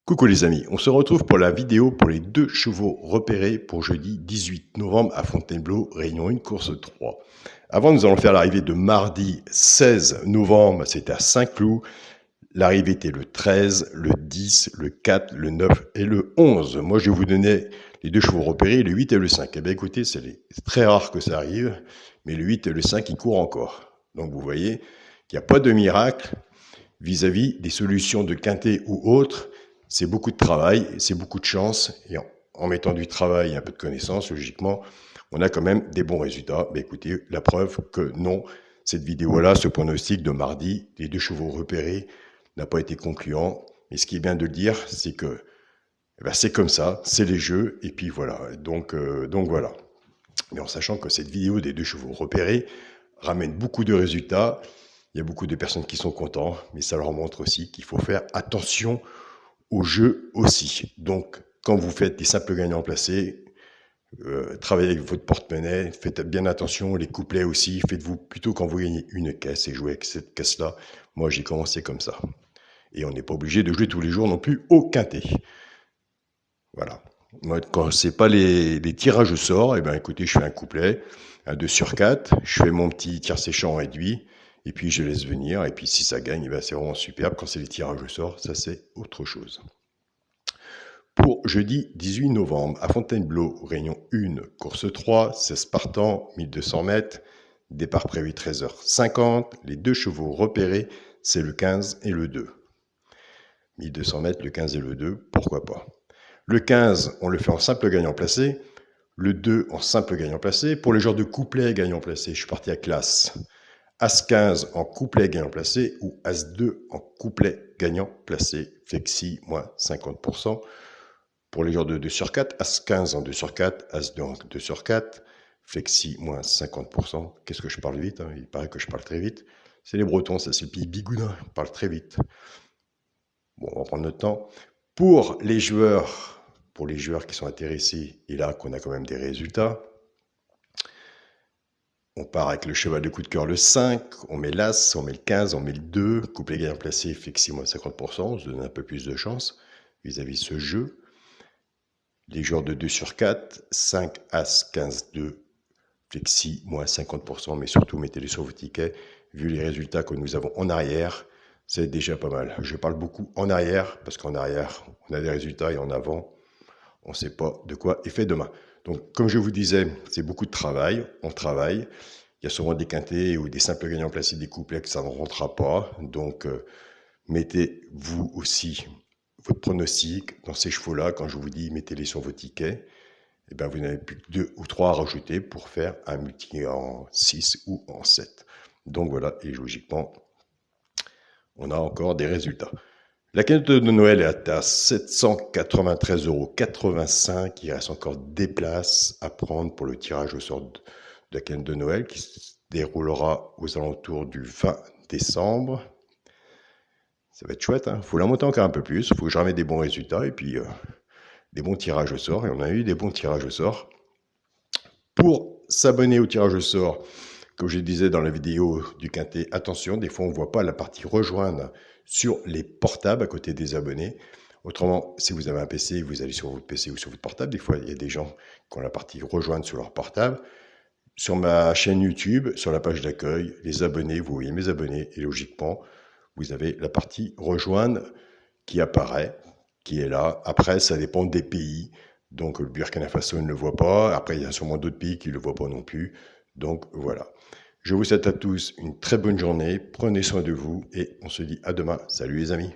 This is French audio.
Coucou les amis, on se retrouve pour la vidéo pour les 2 chevaux repérés pour jeudi 18 novembre à Fontainebleau, Réunion 1, course 3. Avant, nous allons faire l'arrivée de mardi 16 novembre, c'était à Saint-Cloud. L'arrivée était le 13, le 10, le 4, le 9 et le 11. Moi, je vais vous donner les 2 chevaux repérés, le 8 et le 5. Eh bien, écoutez, c'est très rare que ça arrive, mais le 8 et le 5, ils courent encore. Donc, vous voyez qu'il n'y a pas de miracle vis-à-vis des solutions de quintet ou autres. C'est beaucoup de travail, c'est beaucoup de chance, et en mettant du travail et un peu de connaissance, logiquement, on a quand même des bons résultats. Mais écoutez, la preuve que non, cette vidéo-là, ce pronostic de mardi, les 2 chevaux repérés, n'a pas été concluant. Mais ce qui est bien de le dire, c'est que c'est comme ça, c'est les jeux, et puis voilà. Donc voilà. Mais en sachant que cette vidéo des 2 chevaux repérés ramène beaucoup de résultats, il y a beaucoup de personnes qui sont contents, mais ça leur montre aussi qu'il faut faire attention au jeu aussi. Donc, quand vous faites des simples gagnants placés, travaillez avec votre porte-monnaie, faites bien attention, les couplets aussi, faites-vous plutôt quand vous gagnez une caisse et jouez avec cette caisse-là. Moi, j'ai commencé comme ça. Et on n'est pas obligé de jouer tous les jours non plus au quintet. Voilà. Moi, quand c'est pas les tirages au sort, écoutez, je fais un couplet, un 2 sur 4, je fais mon petit tir séchant réduit, et puis je laisse venir, et puis si ça gagne, c'est vraiment superbe. Quand c'est les tirages au sort, ça c'est autre chose. Pour jeudi 18 novembre, à Fontainebleau, Réunion 1, course 3, 16 partants, 1200 mètres, départ prévu 13h50, les 2 chevaux repérés, c'est le 15 et le 2. 1200 mètres, le 15 et le 2, pourquoi pas. Le 15, on le fait en simple gagnant placé, le 2 en simple gagnant placé. Pour les genres de couplet gagnant placé, je suis parti à classe. As-15 en couplet gagnant placé ou As-2 en couplet gagnant placé, flexi, moins 50%. Pour les genres de 2 sur 4, As-15 en 2 sur 4, As-2 en 2 sur 4, flexi, moins 50%. Qu'est-ce que je parle vite, hein, il paraît que je parle très vite. C'est les Bretons, ça c'est le pays bigoudin, ils parlent très vite. Bon, on va prendre notre temps. Pour les joueurs qui sont intéressés, et là qu'on a quand même des résultats, on part avec le cheval de coup de cœur le 5, on met l'As, on met le 15, on met le 2, couplet gagnant placé, flexi, moins 50%, on se donne un peu plus de chance vis-à-vis ce jeu. Les joueurs de 2 sur 4, 5, As, 15, 2, flexi, moins 50%, mais surtout mettez-les sur vos tickets. Vu les résultats que nous avons en arrière, c'est déjà pas mal. Je parle beaucoup en arrière, parce qu'en arrière, on a des résultats, et en avant, on ne sait pas de quoi est fait demain. Donc, comme je vous disais, c'est beaucoup de travail, on travaille. Il y a souvent des quintés ou des simples gagnants placés, des couplets que ça ne rentrera pas. Donc, mettez-vous aussi votre pronostic dans ces chevaux-là. Quand je vous dis mettez-les sur vos tickets, vous n'avez plus que 2 ou 3 à rajouter pour faire un multi en 6 ou en 7. Donc voilà, et logiquement, on a encore des résultats. La cagnotte de Noël est à 793,85 €. Il reste encore des places à prendre pour le tirage au sort de la cagnotte de Noël qui se déroulera aux alentours du 20 décembre. Ça va être chouette, hein. Faut la monter encore un peu plus, il faut que je ramène des bons résultats et puis des bons tirages au sort. Et on a eu des bons tirages au sort. Pour s'abonner au tirage au sort, comme je disais dans la vidéo du quintet, attention, des fois on ne voit pas la partie rejoindre sur les portables à côté des abonnés. Autrement, si vous avez un PC, vous allez sur votre PC ou sur votre portable. Des fois, il y a des gens qui ont la partie rejoindre sur leur portable. Sur ma chaîne YouTube, sur la page d'accueil, les abonnés, vous voyez mes abonnés, et logiquement, vous avez la partie rejoindre qui apparaît, qui est là. Après, ça dépend des pays. Donc, le Burkina Faso ne le voit pas. Après, il y a sûrement d'autres pays qui ne le voient pas non plus. Donc, voilà. Je vous souhaite à tous une très bonne journée. Prenez soin de vous et on se dit à demain. Salut les amis.